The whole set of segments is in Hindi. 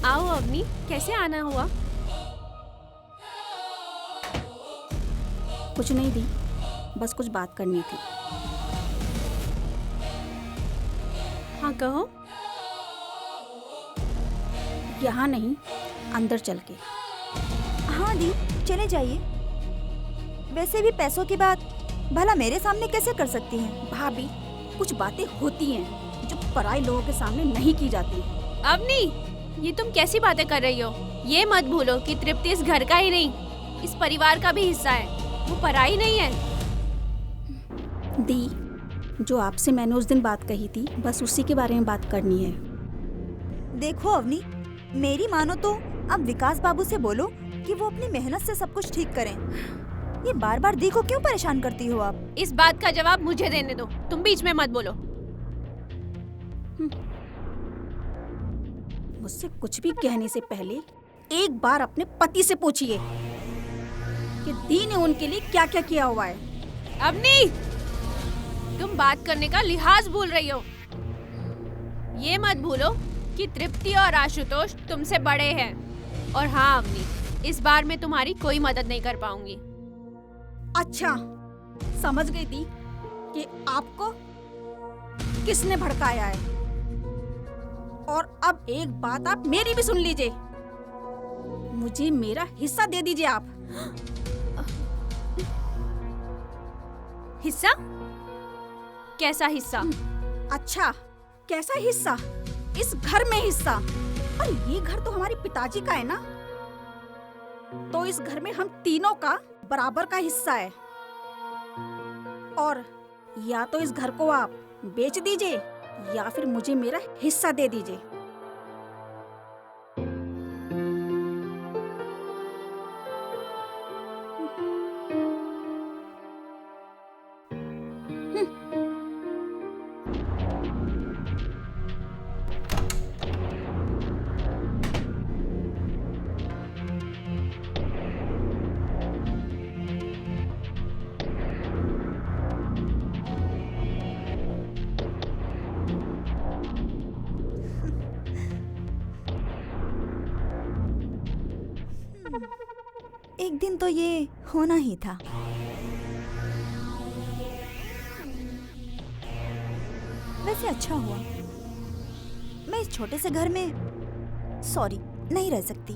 आओ अवनी, कैसे आना हुआ? कुछ नहीं दी, बस कुछ बात करनी थी। हाँ कहो। यहाँ नहीं, अंदर चल के। हाँ दी, चले जाइए। वैसे भी पैसों की बात भला मेरे सामने कैसे कर सकती हैं? भाभी, कुछ बातें होती हैं जो पराई लोगों के सामने नहीं की जाती। अवनी, ये तुम कैसी बातें कर रही हो? ये मत भूलो कि तृप्ति इस घर का ही नहीं, इस परिवार का भी हिस्सा है। वो पराई नहीं है। दी, जो आपसे मैंने उस दिन बात कही थी, बस उसी के बारे में बात करनी है। देखो अवनी, मेरी मानो तो अब विकास बाबू से बोलो कि वो अपनी मेहनत से सब कुछ ठीक करें। ये बार बार दी को क्यों परेशान करती हो आप? इस बात का जवाब मुझे देने दो, तुम बीच में मत बोलो। मुझसे कुछ भी कहने से पहले एक बार अपने पति से पूछिए कि दी ने उनके लिए क्या क्या किया हुआ है। अवनी, तुम बात करने का लिहाज भूल रही हो। ये मत भूलो कि तृप्ति और आशुतोष तुमसे बड़े हैं। और हाँ अवनी, इस बार मैं तुम्हारी कोई मदद नहीं कर पाऊंगी। अच्छा, समझ गई थी कि आपको किसने भड़काया है। और अब एक बात आप मेरी भी सुन लीजिए, मुझे मेरा हिस्सा दे दीजिए आप। हिस्सा? कैसा हिस्सा? अच्छा, कैसा हिस्सा? इस घर में हिस्सा। और ये घर तो हमारे पिताजी का है ना, तो इस घर में हम तीनों का बराबर का हिस्सा है। और या तो इस घर को आप बेच दीजिए या फिर मुझे मेरा हिस्सा दे दीजिए। एक दिन तो ये होना ही था। वैसे अच्छा हुआ, मैं इस छोटे से घर में नहीं रह सकती।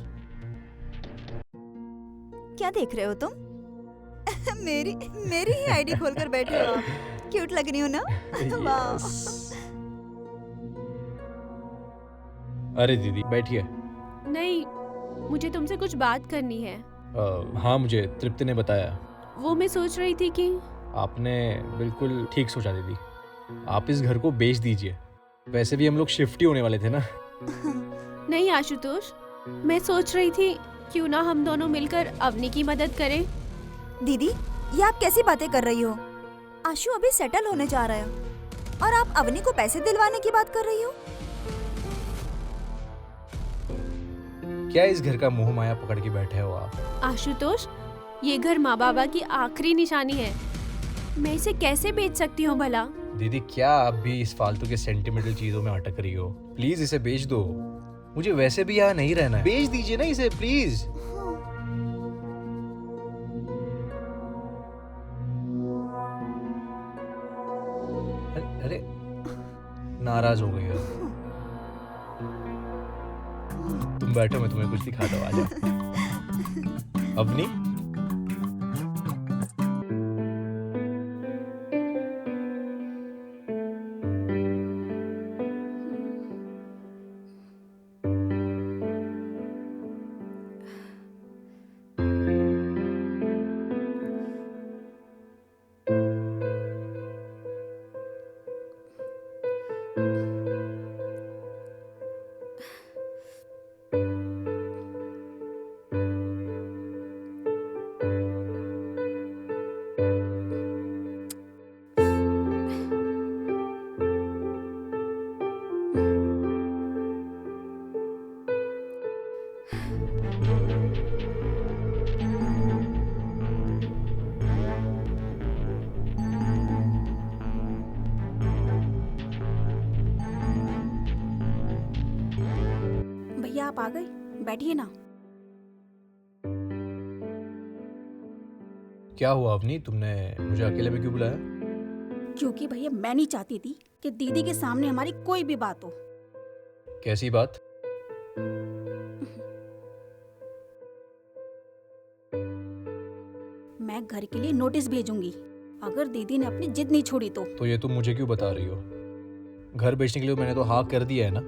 क्या देख रहे हो तुम? मेरी ही आईडी खोलकर बैठे हो आप। क्यूट लग रही हो ना? वाह। अरे दीदी बैठिए। नहीं, मुझे तुमसे कुछ बात करनी है। हाँ, मुझे तृप्ति ने बताया। वो मैं सोच रही थी कि आपने बिल्कुल ठीक सोचा दीदी, आप इस घर को बेच दीजिए। वैसे भी हम लोग शिफ्ट ही होने वाले थे ना। नहीं आशुतोष, मैं सोच रही थी क्यों ना हम दोनों मिलकर अवनी की मदद करें। दीदी, ये आप कैसी बातें कर रही हो? आशु अभी सेटल होने जा रहा है और आप अवनी को पैसे दिलवाने की बात कर रही हो? क्या इस घर का मोह माया पकड़ के बैठे हो आप? आशुतोष, ये घर माँ बाबा की आखिरी निशानी है। मैं इसे कैसे बेच सकती हूँ भला? दीदी, क्या आप भी इस फालतू के सेंटिमेंटल चीजों में अटक रही हो? प्लीज इसे बेच दो। मुझे वैसे भी यहाँ नहीं रहना है। बेच दीजिए ना इसे प्लीज। अरे नाराज हो गई हो? तुम बैठो, मैं तुम्हें कुछ दिखाता हूँ। आजा। अवनी, भैया आप आ गए, बैठिए ना। क्या हुआ अवनी, तुमने मुझे अकेले में क्यों बुलाया? क्योंकि भैया मैं नहीं चाहती थी कि दीदी के सामने हमारी कोई भी बात हो। कैसी बात? मैं घर के लिए नोटिस भेजूंगी अगर दीदी ने अपनी जिद नहीं छोड़ी तो ये तुम मुझे क्यों बता रही हो? घर बेचने के लिए मैंने तो हाँ कर दिया है ना।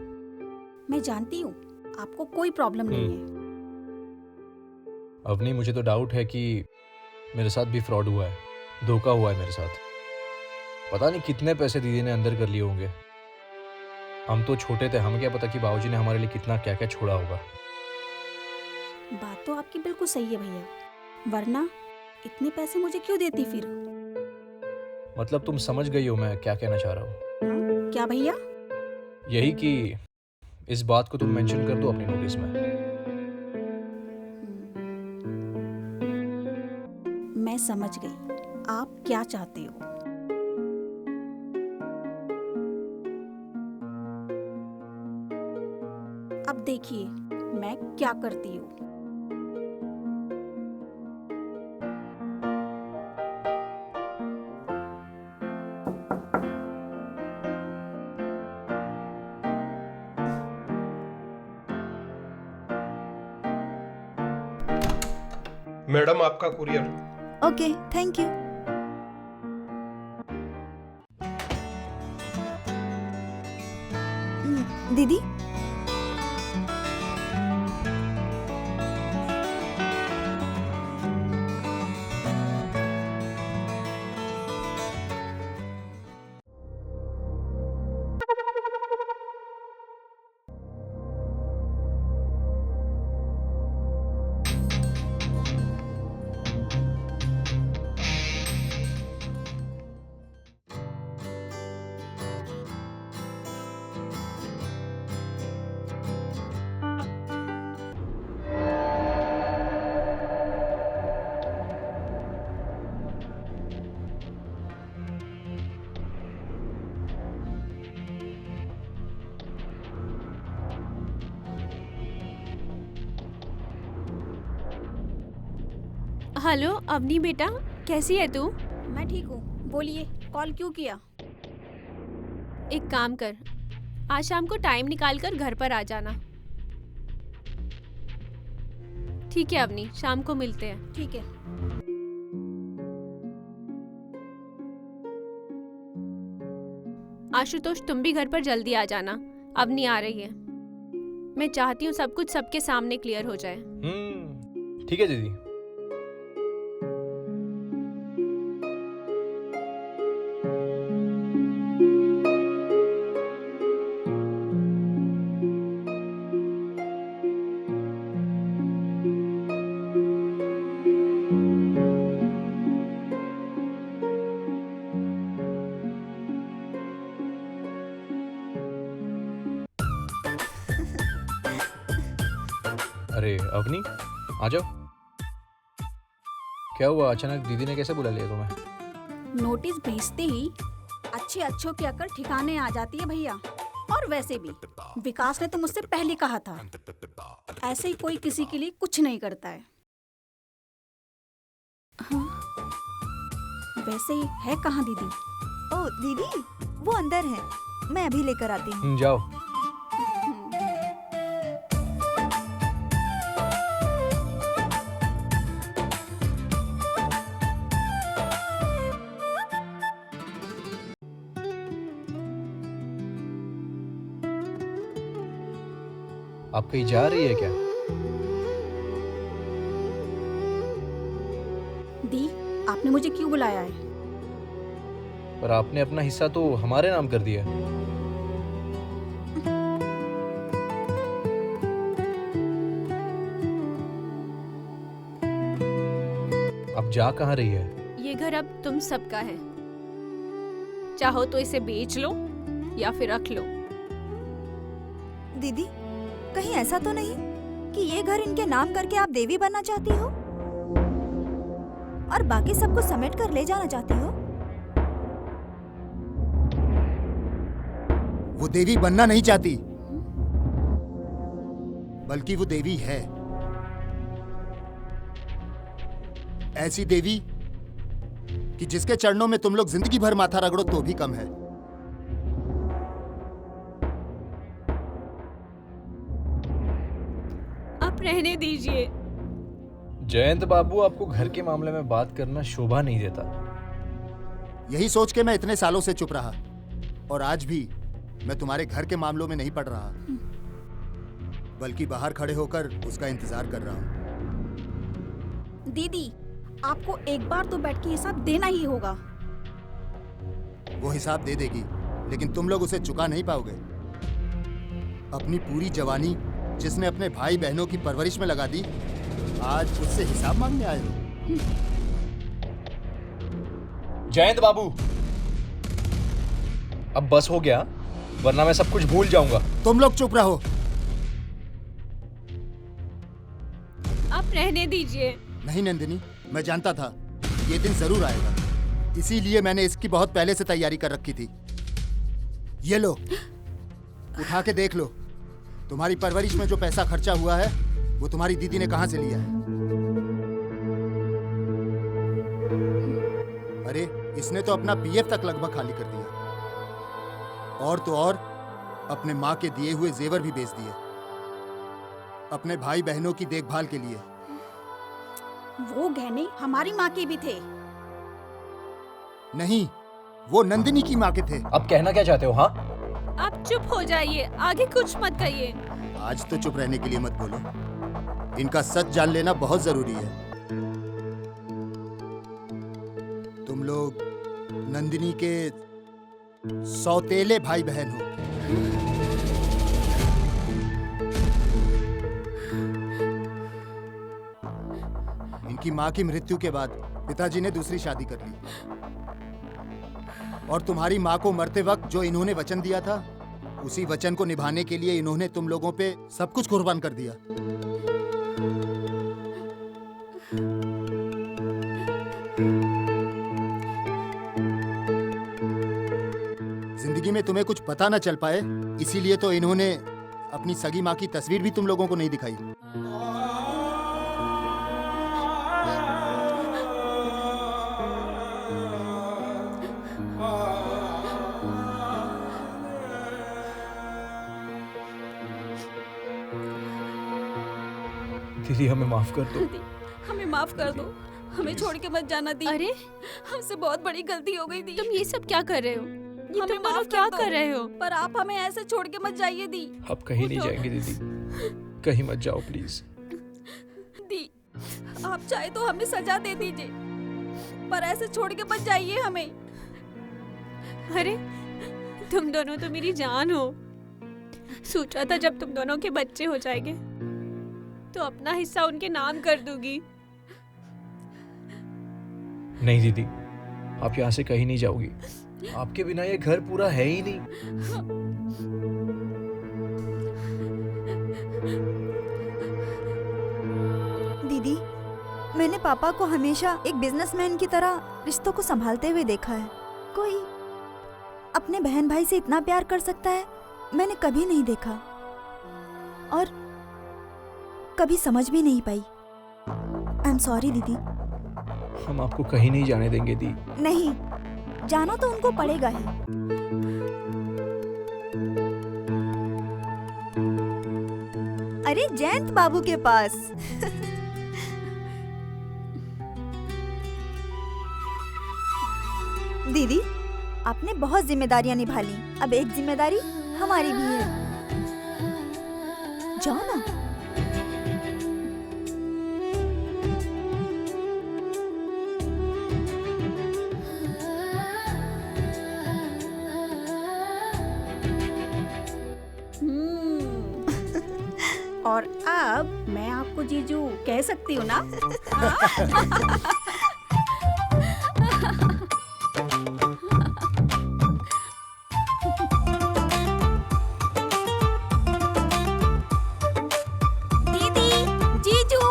मैं जानती हूँ आपको कोई प्रॉब्लम नहीं है। अवनी, मुझे तो डाउट है कि मेरे साथ भी फ्रॉड हुआ है, धोखा हुआ है मेरे साथ। पता नहीं कितने पैसे दीदी ने अंदर कर लिए होंगे। हम तो छोटे थे, हमें क्या पता कि बाबूजी ने हमारे लिए कितना क्या क्या छोड़ा होगा। बात तो आपकी बिल्कुल सही है भैया, वरना इतने पैसे मुझे क्यों देती फिर? मतलब तुम समझ गई हो मैं क्या कहना चाह रहा हूँ? हाँ? क्या भैया? यही कि इस बात को तुम मेंशन कर दो अपने नोटिस में। मैं समझ गई आप क्या चाहते हो। अब देखिए मैं क्या करती हूँ। मैडम आपका कुरियर। Okay, thank you. दीदी, हेलो अवनी बेटा, कैसी है तू? मैं ठीक हूँ, बोलिए कॉल क्यों किया? एक काम कर, आज शाम को टाइम निकाल कर घर पर आ जाना। ठीक है अवनी, शाम को मिलते हैं। ठीक है। आशुतोष तुम भी घर पर जल्दी आ जाना, अवनी आ रही है। मैं चाहती हूँ सब कुछ सबके सामने क्लियर हो जाए। ठीक है दीदी। अरे अवनी, आ जाओ। क्या हुआ, अचानक दीदी ने कैसे बुला लिया तुम्हें? नोटिस भेजते ही अच्छे अच्छों की अकल ठिकाने आ जाती है भैया। और वैसे भी विकास ने तो मुझसे पहले कहा था, ऐसे ही कोई किसी के लिए कुछ नहीं करता है। हाँ? वैसे है कहाँ दीदी? ओ दीदी, वो अंदर है, मैं अभी लेकर आती हूँ। जाओ। आप कहीं जा रही है क्या? दी, आपने मुझे क्यों बुलाया है? पर आपने अपना हिस्सा तो हमारे नाम कर दिया। अब जा कहाँ रही है? ये घर अब तुम सबका है, चाहो तो इसे बेच लो या फिर रख लो। दीदी, कहीं ऐसा तो नहीं कि ये घर इनके नाम करके आप देवी बनना चाहती हो और बाकी सबको समेट कर ले जाना चाहती हो? वो देवी बनना नहीं चाहती। बल्कि वो देवी है। ऐसी देवी कि जिसके चरणों में तुम लोग जिंदगी भर माथा रगड़ो तो भी कम है। आप रहने दीजिए। जयंत बाबू, आपको घर के मामले में बात करना शोभा नहीं देता। यही सोच के मैं इतने सालों से चुप रहा, और आज भी मैं तुम्हारे घर के मामलों में नहीं पड़ रहा, बल्कि बाहर खड़े होकर उसका इंतजार कर रहा हूं। दीदी, आपको एक बार तो बैठ के हिसाब देना ही होगा। वो हिसाब दे देगी, लेकिन तुम लोग उसे चुका नहीं पाओगे। अपनी पूरी जवानी जिसने अपने भाई बहनों की परवरिश में लगा दी, आज उससे हिसाब मांगने आए हो। जयंत बाबू, अब बस हो गया, वरना मैं सब कुछ भूल जाऊंगा। तुम लोग चुप रहो। आप रहने दीजिए। नहीं नंदिनी, मैं जानता था ये दिन जरूर आएगा, इसीलिए मैंने इसकी बहुत पहले से तैयारी कर रखी थी। ये लो, उठा के देख लो, तुम्हारी परवरिश में जो पैसा खर्चा हुआ है वो तुम्हारी दीदी ने कहां से लिया है। अरे, इसने तो अपना पीएफ तक लगभग खाली कर दिया, और तो और अपने माँ के दिए हुए जेवर भी बेच दिए अपने भाई बहनों की देखभाल के लिए। वो गहने हमारी माँ के भी थे। नहीं, वो नंदिनी की माँ के थे। अब कहना क्या चाहते हो? हाँ, आप चुप हो जाइए, आगे कुछ मत कहिए। आज तो चुप रहने के लिए मत बोलो, इनका सच जान लेना बहुत जरूरी है। तुम लोग नंदिनी के सौतेले भाई बहन हो। इनकी माँ की मृत्यु के बाद पिताजी ने दूसरी शादी कर ली, और तुम्हारी माँ को मरते वक्त जो इन्होंने वचन दिया था, उसी वचन को निभाने के लिए इन्होंने तुम लोगों पे सब कुछ कुर्बान कर दिया। जिंदगी में तुम्हें कुछ पता न चल पाए, इसीलिए तो इन्होंने अपनी सगी माँ की तस्वीर भी तुम लोगों को नहीं दिखाई। दीदी हमें माफ कर दो। दीदी, हमें माफ कर दो, हमें छोड़ के मत जाना दी। अरे, हमसे बहुत बड़ी गलती हो गई दी। तुम ये सब क्या कर रहे हो? ये हमें तुम दोनों माफ क्या दो। कर रहे हो? पर आप हमें ऐसे छोड़ के मत जाइए दी। अब कहीं नहीं जाएंगे दीदी, कहीं मत जाओ प्लीज। दी, आप चाहे तो हमें सजा दे दीजिए, पर ऐसे छोड़ के मत जाइए हमें। अरे, तुम दोनों तो मेरी जान हो। सोचा था जब तुम दोनों के बच्चे हो जाएंगे तो अपना हिस्सा उनके नाम कर दूंगी। नहीं दीदी, आप यहाँ से कहीं नहीं जाओगी। आपके बिना ये घर पूरा है ही नहीं। दीदी, मैंने पापा को हमेशा एक बिजनेसमैन की तरह रिश्तों को संभालते हुए देखा है। कोई अपने बहन भाई से इतना प्यार कर सकता है, मैंने कभी नहीं देखा, और कभी समझ भी नहीं पाई। आई एम सॉरी दीदी। हम आपको कहीं नहीं जाने देंगे दी। नहीं, जाना तो उनको पड़ेगा ही। अरे जयंत बाबू के पास। दीदी, आपने बहुत जिम्मेदारियां निभा ली, अब एक जिम्मेदारी हमारी भी है। जाओ ना। और अब मैं आपको जीजू कह सकती हूँ ना? दीदी, जीजू।